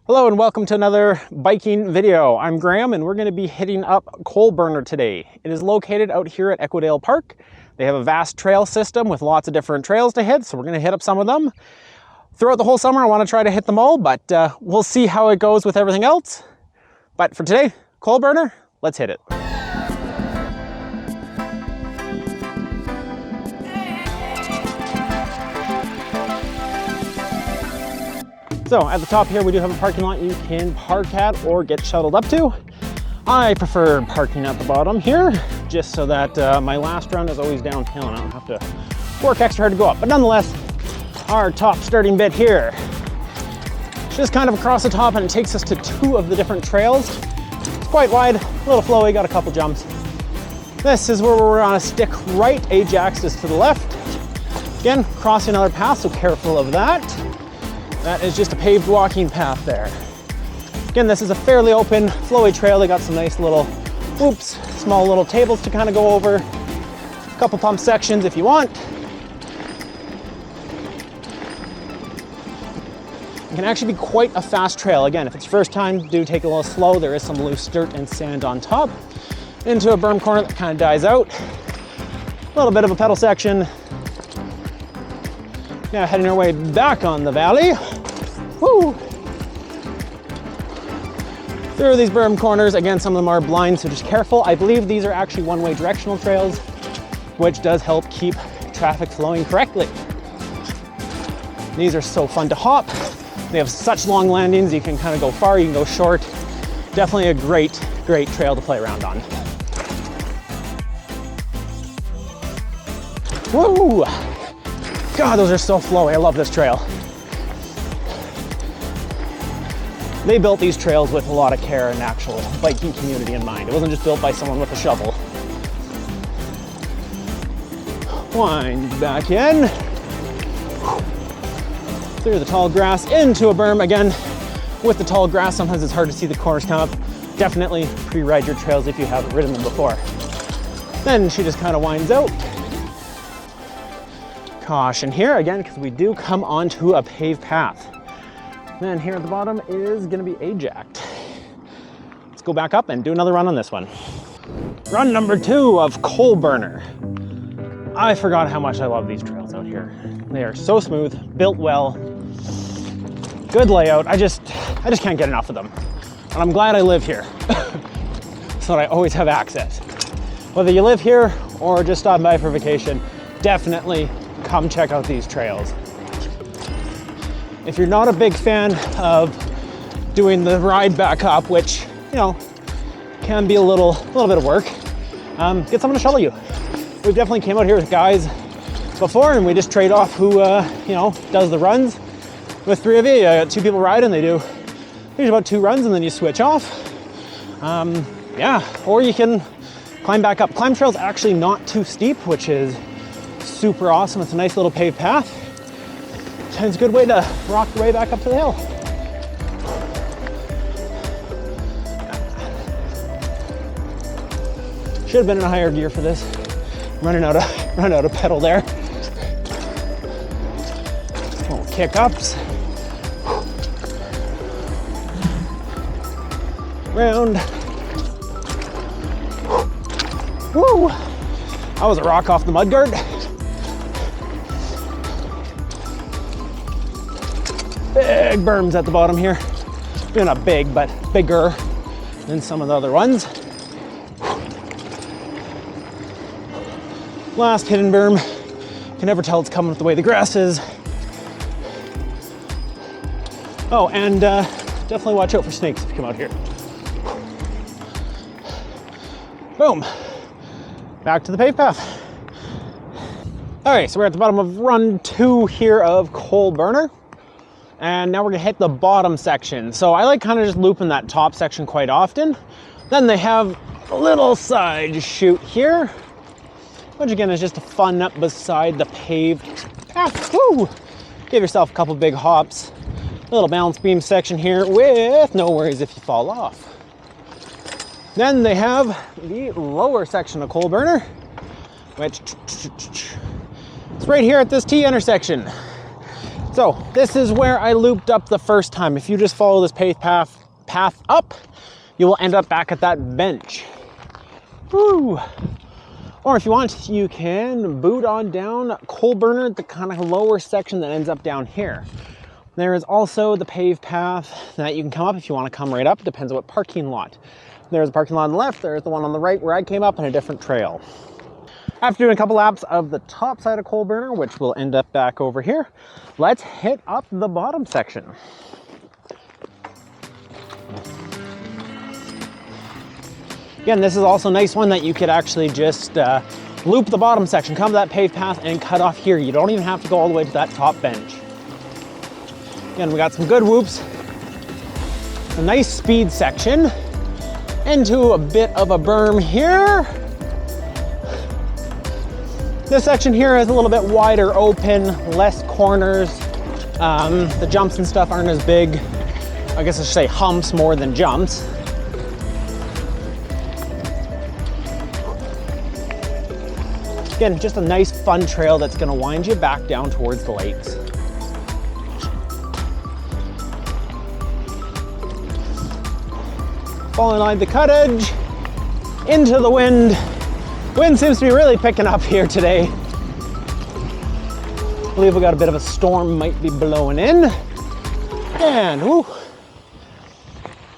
Hello and welcome to another biking video. I'm Graham and we're going to be hitting up Coal Burner today. It is located out here at Equidale Park. They have a vast trail system with lots of different trails to hit, so we're going to hit up some of them. Throughout the whole summer I want to try to hit them all, but we'll see how it goes with everything else. But for today, Coal Burner, let's hit it. So at the top here, we do have a parking lot you can park at or get shuttled up to. I prefer parking at the bottom here, just so that my last run is always downhill and I don't have to work extra hard to go up. But nonetheless, our top starting bit here, it's just kind of across the top and it takes us to two of the different trails. It's quite wide, a little flowy, got a couple jumps. This is where we're on a stick right, Ajax is to the left. Again, crossing another path, so careful of that. That is just a paved walking path there. Again, this is a fairly open, flowy trail. They got some nice little, small little tables to kind of go over. A couple pump sections if you want. It can actually be quite a fast trail. Again, if it's your first time, do take it a little slow. There is some loose dirt and sand on top. Into a berm corner that kind of dies out. A little bit of a pedal section. Now heading our way back on the valley. Woo! Through these berm corners, again, some of them are blind, so just careful. I believe these are actually one-way directional trails, which does help keep traffic flowing correctly. These are so fun to hop. They have such long landings. You can kind of go far, you can go short. Definitely a great trail to play around on. Woo! God, those are so flowy. I love this trail. They built these trails with a lot of care and actual biking community in mind. It wasn't just built by someone with a shovel. Wind back in. Through the tall grass into a berm. Again, with the tall grass, sometimes it's hard to see the corners come up. Definitely pre-ride your trails if you haven't ridden them before. Then she just kind of winds out. Caution here again, because we do come onto a paved path. Then here at the bottom is going to be Ajax. Let's go back up and do another run on this one. Run number 2 of Coal Burner. I forgot how much I love these trails out here. They are so smooth, built well, good layout. I just can't get enough of them. And I'm glad I live here, so that I always have access. Whether you live here or just stop by for vacation, definitely come check out these trails. If you're not a big fan of doing the ride back up, which, you know, can be a little bit of work, get someone to shuttle you. We've definitely came out here with guys before and we just trade off who, you know, does the runs. With 3 of you, you got 2 people riding, they do usually about 2 runs and then you switch off. Yeah, or you can climb back up. Climb trail's actually not too steep, which is super awesome. It's a nice little paved path. And it's a good way to rock your way back up to the hill. Should have been in a higher gear for this. Running out of pedal there. Little kick ups. Round. Woo! That was a rock off the mudguard. Big berms at the bottom here. Maybe not big, but bigger than some of the other ones. Last hidden berm. Can never tell it's coming with the way the grass is. Oh, and definitely watch out for snakes if you come out here. Boom. Back to the paved path. All right, so we're at the bottom of run 2 here of Coal Burner. And now we're gonna hit the bottom section. So I like kind of just looping that top section quite often. Then they have a little side chute here, which again is just a fun up beside the paved path. Woo! Give yourself a couple big hops. A little balance beam section here with no worries if you fall off. Then they have the lower section of Coal Burner, which it's right here at this T intersection. So this is where I looped up the first time. If you just follow this paved path up, you will end up back at that bench. Woo! Or if you want, you can boot on down Coal Burner, the kind of lower section that ends up down here. There is also the paved path that you can come up if you want to come right up. It depends on what parking lot. There's a parking lot on the left, there's the one on the right where I came up, and a different trail. After doing a couple laps of the top side of Coal Burner, which will end up back over here, let's hit up the bottom section. Again, this is also a nice one that you could actually just loop the bottom section, come to that paved path and cut off here. You don't even have to go all the way to that top bench. Again, we got some good whoops, a nice speed section, into a bit of a berm here. This section here is a little bit wider open, less corners. The jumps and stuff aren't as big. I guess I should say humps more than jumps. Again, just a nice fun trail that's gonna wind you back down towards the lakes. Following line the cut edge, into the wind. Wind seems to be really picking up here today. I believe we got a bit of a storm might be blowing in. And whoo,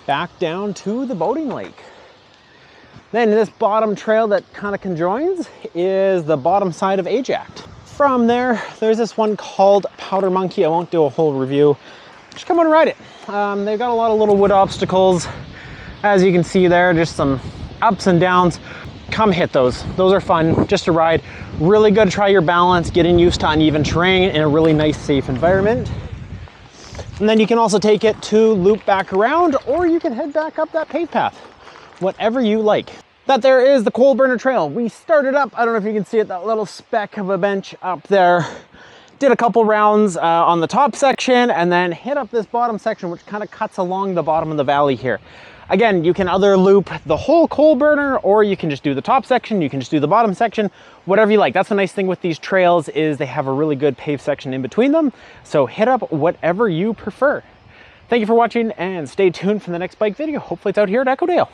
back down to the boating lake. Then this bottom trail that kind of conjoins is the bottom side of Ajax. From there, there's this one called Powder Monkey. I won't do a whole review. Just come on and ride it. They've got a lot of little wood obstacles. As you can see there, just some ups and downs. Come hit those. Those are fun just to ride. Really good to try your balance, getting used to uneven terrain in a really nice, safe environment. And then you can also take it to loop back around, or you can head back up that paved path. Whatever you like. That there is the Coal Burner Trail. We started up, I don't know if you can see it, that little speck of a bench up there. Did a couple rounds on the top section and then hit up this bottom section, which kind of cuts along the bottom of the valley here. Again, you can either loop the whole Coal Burner, or you can just do the top section, you can just do the bottom section, whatever you like. That's the nice thing with these trails is they have a really good paved section in between them. So hit up whatever you prefer. Thank you for watching and stay tuned for the next bike video. Hopefully it's out here at Echo Dale.